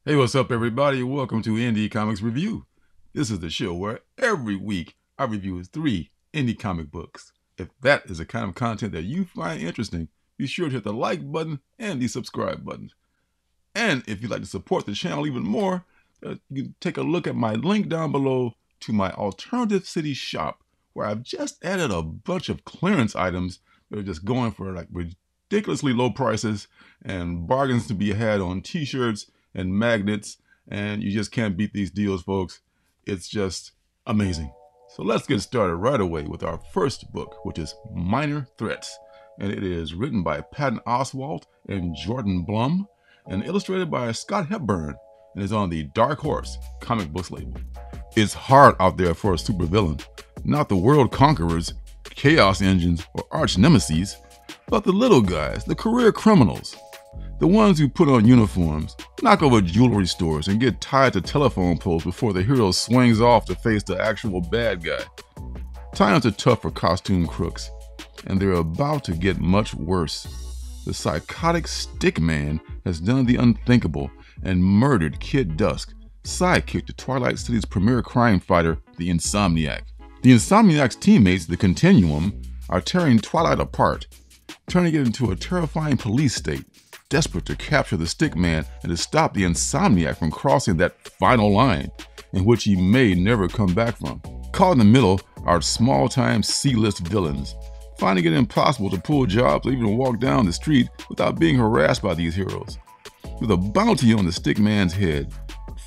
Hey, what's up, everybody? Welcome to Indie Comics Review. This is the show where every week I review 3 indie comic books. If that is the kind of content that you find interesting, be sure to hit the like button and the subscribe button. And if you'd like to support the channel even more, you can take a look at my link down below to my Alternative City shop, where I've just added a bunch of clearance items that are just going for like ridiculously low prices and bargains to be had on t-shirts and magnets, and you just can't beat these deals, folks. It's just amazing. So let's get started right away with our first book, which is Minor Threats, and it is written by Patton Oswalt and Jordan Blum and illustrated by Scott Hepburn, and is on the Dark Horse comic books label. It's hard out there for a supervillain, not the world conquerors, chaos engines, or arch nemeses, but the little guys, the career criminals. The ones who put on uniforms, knock over jewelry stores, and get tied to telephone poles before the hero swings off to face the actual bad guy. Times are tough for costume crooks, and they're about to get much worse. The psychotic Stick Man has done the unthinkable and murdered Kid Dusk, sidekick to Twilight City's premier crime fighter, the Insomniac. The Insomniac's teammates, the Continuum, are tearing Twilight apart, turning it into a terrifying police state, desperate to capture the Stick Man and to stop the Insomniac from crossing that final line, in which he may never come back from. Caught in the middle are small-time C-list villains, finding it impossible to pull jobs or even walk down the street without being harassed by these heroes. With a bounty on the Stick Man's head,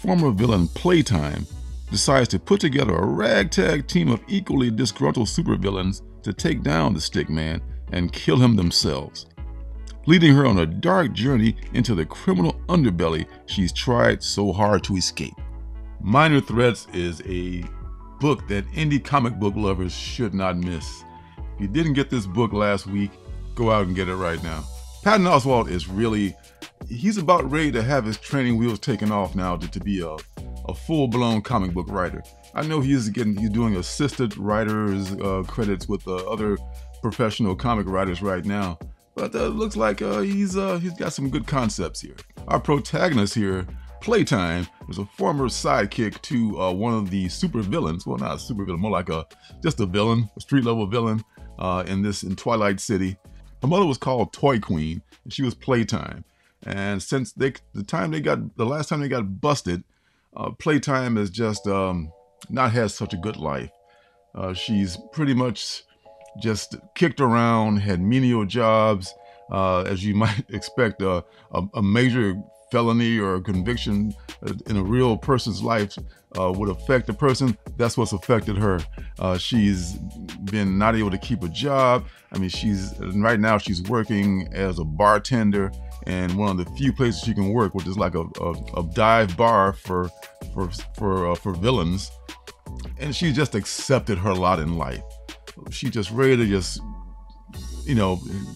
former villain Playtime decides to put together a ragtag team of equally disgruntled supervillains to take down the Stick Man and kill him themselves, leading her on a dark journey into the criminal underbelly she's tried so hard to escape. Minor Threats is a book that indie comic book lovers should not miss. If you didn't get this book last week, go out and get it right now. Patton Oswalt is really, he's about ready to have his training wheels taken off now to be a full-blown comic book writer. I know he's doing assistant writers credits with other professional comic writers right now, but looks like he's got some good concepts here. Our protagonist here, Playtime, is a former sidekick to one of the super villains. Well, not a super villain, more like just a villain, a street level villain in Twilight City. Her mother was called Toy Queen, and she was Playtime. And since the last time they got busted, Playtime has just not had such a good life. She's pretty much just kicked around, had menial jobs, as you might expect. A major felony or a conviction in a real person's life would affect the person. That's what's affected her. She's been not able to keep a job. I mean, right now she's working as a bartender in one of the few places she can work, which is like a dive bar for villains. And she just accepted her lot in life. She's just ready to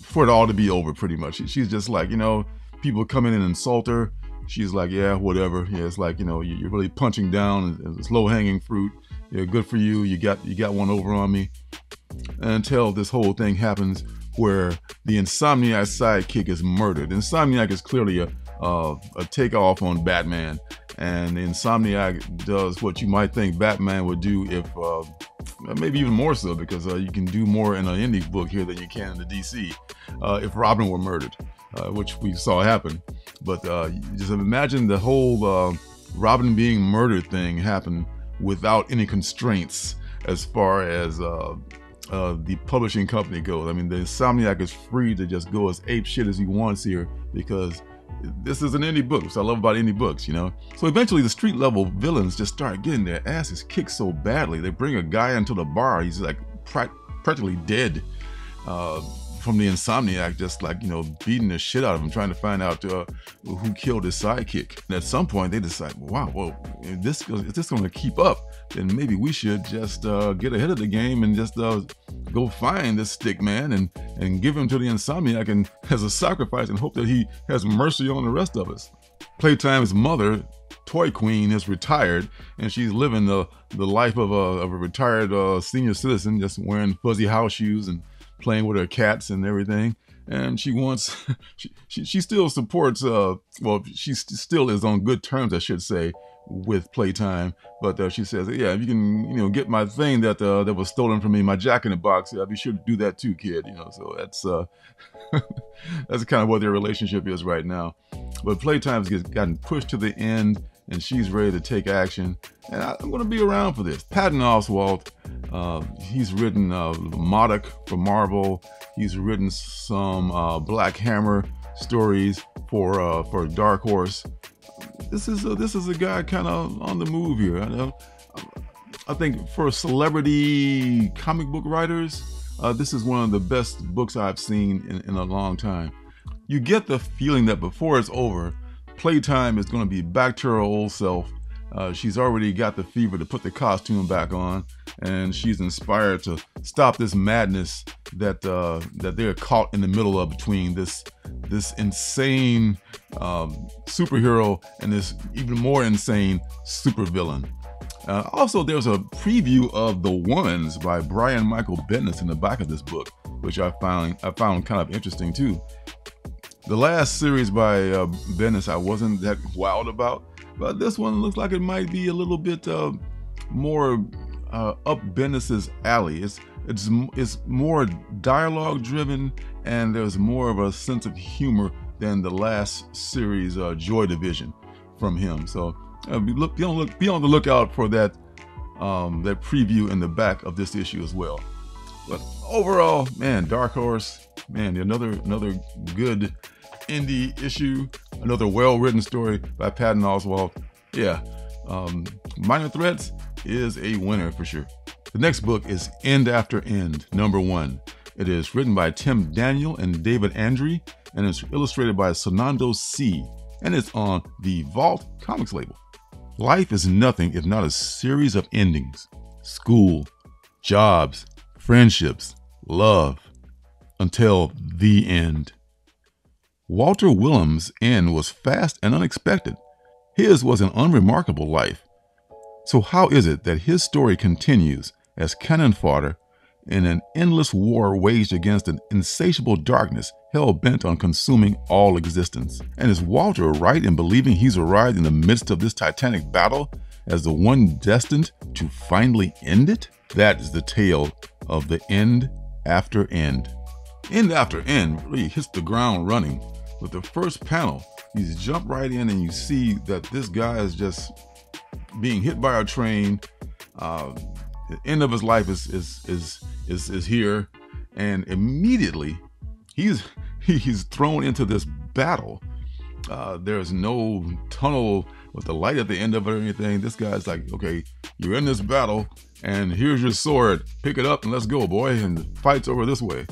for it all to be over, pretty much. She's just like, people come in and insult her. She's like, yeah, whatever. Yeah, it's like, you're really punching down. It's low-hanging fruit. Yeah, good for you. You got one over on me. Until this whole thing happens where the Insomniac sidekick is murdered. Insomniac is clearly a takeoff on Batman, and Insomniac does what you might think Batman would do, if maybe even more so, because you can do more in an indie book here than you can in the DC, if Robin were murdered, which we saw happen. But just imagine the whole Robin being murdered thing happen without any constraints as far as the publishing company goes. I mean, the Insomniac is free to just go as ape shit as he wants here, because this is an indie book, which I love about indie books, So eventually the street level villains just start getting their asses kicked so badly. They bring a guy into the bar. He's like practically dead from the Insomniac, just like, beating the shit out of him, trying to find out who killed his sidekick. And at some point they decide, wow, well, if this going to keep up, then maybe we should just get ahead of the game and just go find this Stick Man and give him to the Insomniac and as a sacrifice, and hope that he has mercy on the rest of us. Playtime's mother, Toy Queen, is retired, and she's living the life of a retired senior citizen, just wearing fuzzy house shoes and playing with her cats and everything. and she wants she still supports well, she still is on good terms, I should say, with Playtime, but she says, yeah, if you can, get my thing that that was stolen from me, my Jack in the Box, yeah, be sure to do that too, kid. So that's that's kind of what their relationship is right now. But Playtime's gotten pushed to the end, and she's ready to take action. And I'm going to be around for this. Patton Oswalt, he's written Modok for Marvel. He's written some Black Hammer stories for Dark Horse. This is a guy kind of on the move here. I think for celebrity comic book writers, this is one of the best books I've seen in a long time. You get the feeling that before it's over, Playtime is going to be back to her old self. She's already got the fever to put the costume back on, and she's inspired to stop this madness that they're caught in the middle of, between this insane superhero and this even more insane supervillain. Also, there's a preview of The Ones by Brian Michael Bendis in the back of this book, which I found kind of interesting too. The last series by Bendis I wasn't that wild about, but this one looks like it might be a little bit more up Bendis's alley. It's more dialogue driven, and there's more of a sense of humor than the last series, Joy Division, from him. So be on the lookout for that preview in the back of this issue as well. But overall, man, Dark Horse, man, another good indie issue, another well-written story by Patton Oswalt. Yeah, Minor Threats is a winner for sure. The next book is End After End, #1. It is written by Tim Daniel and David Andre, and it's illustrated by Sonando C, and it's on the Vault Comics label. Life is nothing if not a series of endings. School, jobs, friendships, love, until the end. Walter Willam's end was fast and unexpected. His was an unremarkable life. So how is it that his story continues as cannon fodder in an endless war waged against an insatiable darkness hell-bent on consuming all existence? And is Walter right in believing he's arrived in the midst of this titanic battle as the one destined to finally end it? That is the tale of the End After End. End After End really hits the ground running. With the first panel, you jump right in and you see that this guy is just being hit by a train. The end of his life is here, and immediately he's thrown into this battle. There's no tunnel with the light at the end of it or anything. This guy's like, okay, you're in this battle, and here's your sword. Pick it up and let's go, boy. And the fight's over this way.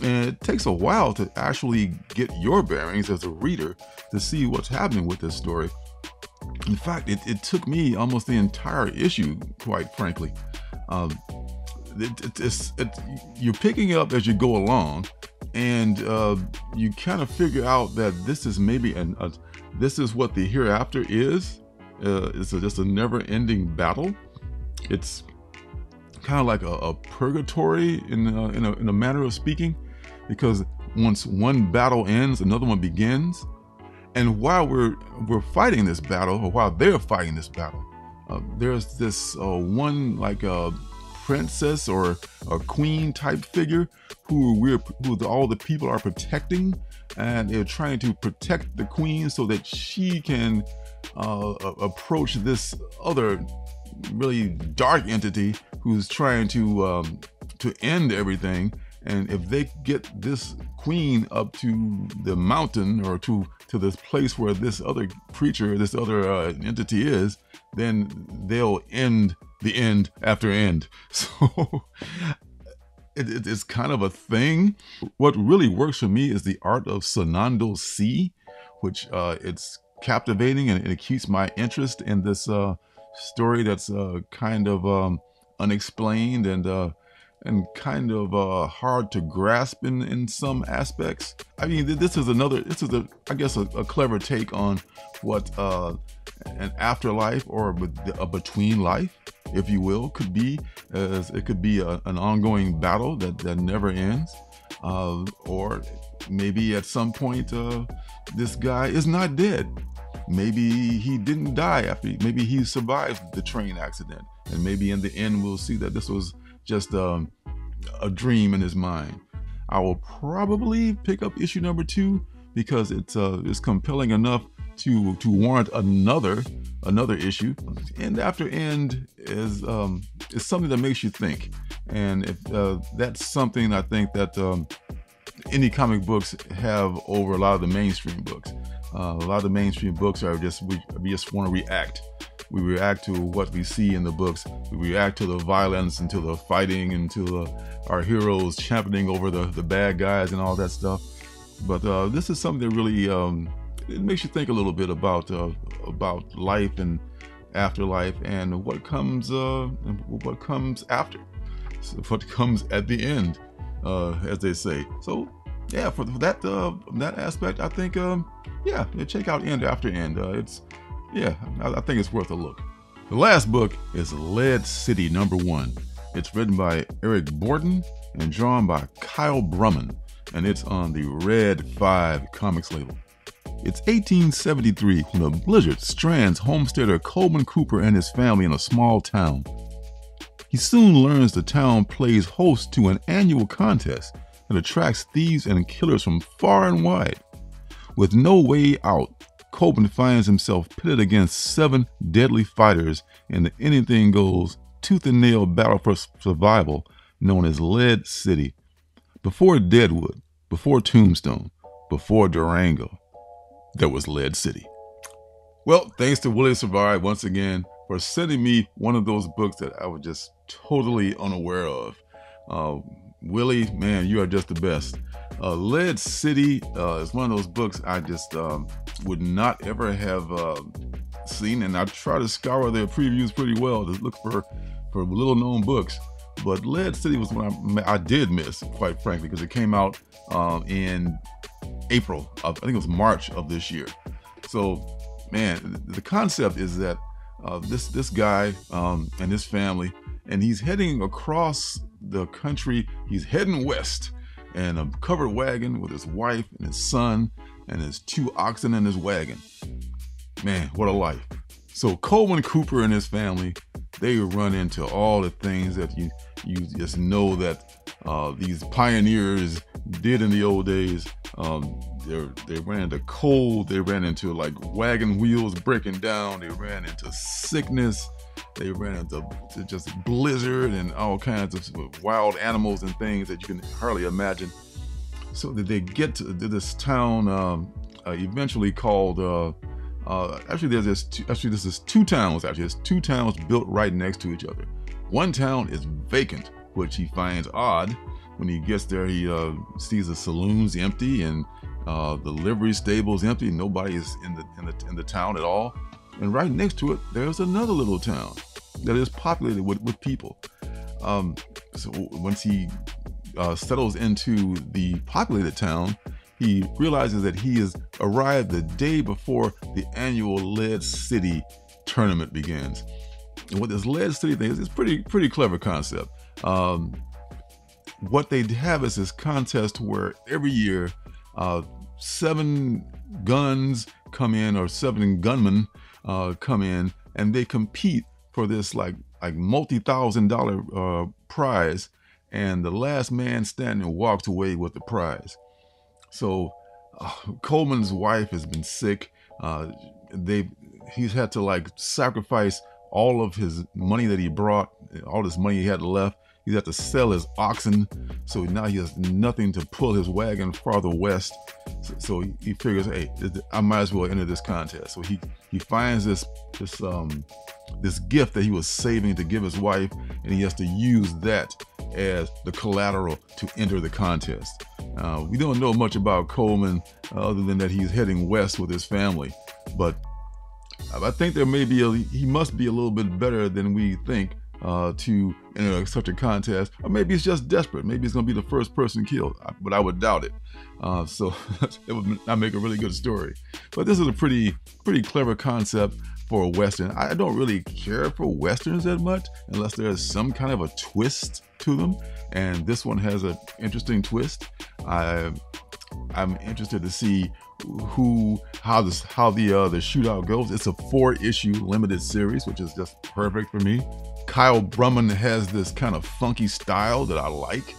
And it takes a while to actually get your bearings as a reader to see what's happening with this story. In fact, it took me almost the entire issue, quite frankly. You're picking it up as you go along, and you kind of figure out that this is maybe this is what the hereafter is. It's just a never-ending battle. It's kind of like a purgatory in a manner of speaking, because once one battle ends, another one begins. And while we're fighting this battle, or while they're fighting this battle, there's this one, like a princess or a queen type figure who all the people are protecting, and they're trying to protect the queen so that she can approach this other really dark entity who's trying to end everything. And if they get this queen up to the mountain, or to this place where this other creature, this other entity is, then they'll end the end after end. So it's kind of a thing. What really works for me is the art of Sonando C, which it's captivating, and it keeps my interest in this story that's kind of unexplained and kind of hard to grasp in some aspects. I mean, this is I guess a clever take on what an afterlife, or a between life, if you will, could be. As it could be an ongoing battle that never ends. or maybe at some point this guy is not dead. Maybe he didn't die maybe he survived the train accident, and maybe in the end we'll see that this was just a dream in his mind. I will probably pick up issue number 2 because it's compelling enough to warrant another issue. End after end is something that makes you think, and if that's something I think that indie comic books have over a lot of the mainstream books. A lot of the mainstream books are we just want to react. We react to what we see in the books. We react to the violence and to the fighting and to our heroes championing over the bad guys and all that stuff. But this is something that really it makes you think a little bit about life and afterlife and what comes after, so what comes at the end, as they say. So yeah, for that aspect, I think check out End After End. I think it's worth a look. The last book is Lead City #1. It's written by Eric Borden and drawn by Kyle Brumman, and it's on the Red 5 Comics label. It's 1873 when a blizzard strands homesteader Coleman Cooper and his family in a small town. He soon learns the town plays host to an annual contest that attracts thieves and killers from far and wide. With no way out, Coleman finds himself pitted against 7 deadly fighters in the anything-goes, tooth-and-nail battle for survival known as Lead City. Before Deadwood, before Tombstone, before Durango, there was Lead City. Well, thanks to Willie Survive once again for sending me one of those books that I was just totally unaware of. Willie, man, you are just the best. Lead City is one of those books I just would not ever have seen, and I try to scour their previews pretty well to look for little known books. But Lead City was one I did miss, quite frankly, because it came out in April, I think it was March of this year. So, man, the concept is that this guy and his family, and he's heading across the country. He's heading west in a covered wagon with his wife and his son and his 2 oxen in his wagon. Man, what a life. So Coleman Cooper and his family, they run into all the things that you just know that these pioneers did in the old days. They ran into cold, they ran into like wagon wheels breaking down, they ran into sickness, they ran into just blizzard and all kinds of wild animals and things that you can hardly imagine. So that they get to this town eventually called actually this is 2 towns. Actually, there's 2 towns built right next to each other. One town is vacant, which he finds odd. When he gets there, he sees the saloons empty and the livery stables empty. Nobody is in the town at all. And right next to it, there's another little town that is populated with people. So once he settles into the populated town, he realizes that he has arrived the day before the annual Lead City tournament begins. And what this Lead City thing is, it's pretty clever concept. What they have is this contest where every year 7 guns come in, or 7 gunmen come in, and they compete for this like multi-$1,000 prize, and the last man standing walks away with the prize. So Coleman's wife has been sick. He's had to like sacrifice all of his money that he brought, all this money he had left. He's had to sell his oxen, so now he has nothing to pull his wagon farther west. So he figures, hey, I might as well enter this contest. So he finds this gift that he was saving to give his wife, and he has to use that as the collateral to enter the contest. We don't know much about Coleman other than that he's heading west with his family, but I think there may be he must be a little bit better than we think. to enter such a contest, or maybe it's just desperate. Maybe it's going to be the first person killed, but I would doubt it. So it would not make a really good story. But this is a pretty clever concept for a Western. I don't really care for Westerns that much unless there's some kind of a twist to them, and this one has an interesting twist. I'm interested to see how the shootout goes. It's a 4-issue limited series, which is just perfect for me. Kyle Brumman has this kind of funky style that I like.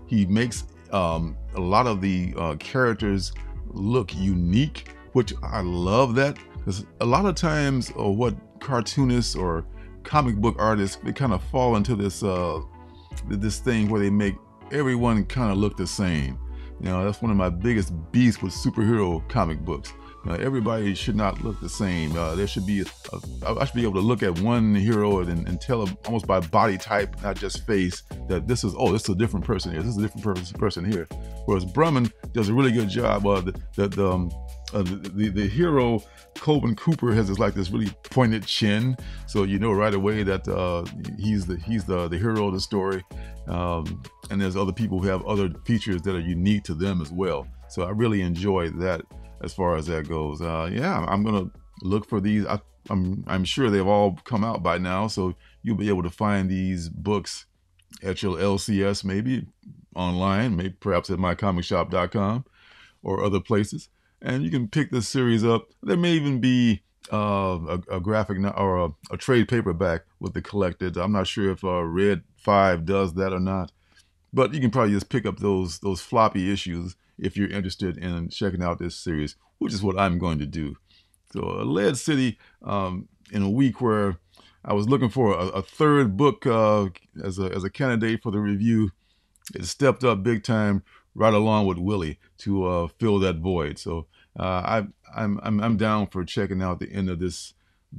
He makes a lot of the characters look unique, which I love that, because a lot of times what cartoonists or comic book artists, they kind of fall into this this thing where they make everyone kind of look the same. You know, that's one of my biggest beefs with superhero comic books. Everybody should not look the same. There should be I should be able to look at one hero and tell almost by body type, not just face, that this is a different person here. This is a different person here. Whereas Brumman does a really good job. The hero Coben Cooper has this really pointed chin, so you know right away that he's the hero of the story. And there's other people who have other features that are unique to them as well. So I really enjoy that as far as that goes. Yeah, I'm gonna look for these. I'm sure they've all come out by now, so you'll be able to find these books at your LCS, maybe online, maybe perhaps at mycomicshop.com or other places. And you can pick this series up. There may even be a graphic or a trade paperback with the collected. I'm not sure if Red 5 does that or not, but you can probably just pick up those floppy issues if you're interested in checking out this series, which is what I'm going to do. So Lead City, in a week where I was looking for a third book as a candidate for the review, it stepped up big time right along with Willie to fill that void. So I'm down for checking out the end of this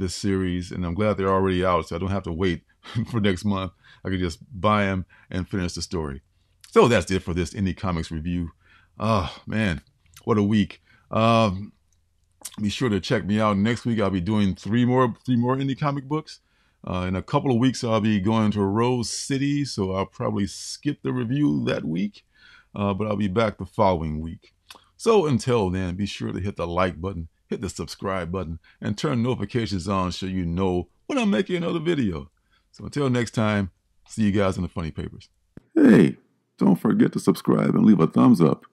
series, and I'm glad they're already out, so I don't have to wait for next month. I can just buy them and finish the story. So that's it for this Indie Comics review. Oh man, what a week! Be sure to check me out next week. I'll be doing three more indie comic books. In a couple of weeks, I'll be going to Rose City, so I'll probably skip the review that week, but I'll be back the following week. So until then, be sure to hit the like button, hit the subscribe button, and turn notifications on so you know when I'm making another video. So until next time, see you guys in the funny papers. Hey, don't forget to subscribe and leave a thumbs up.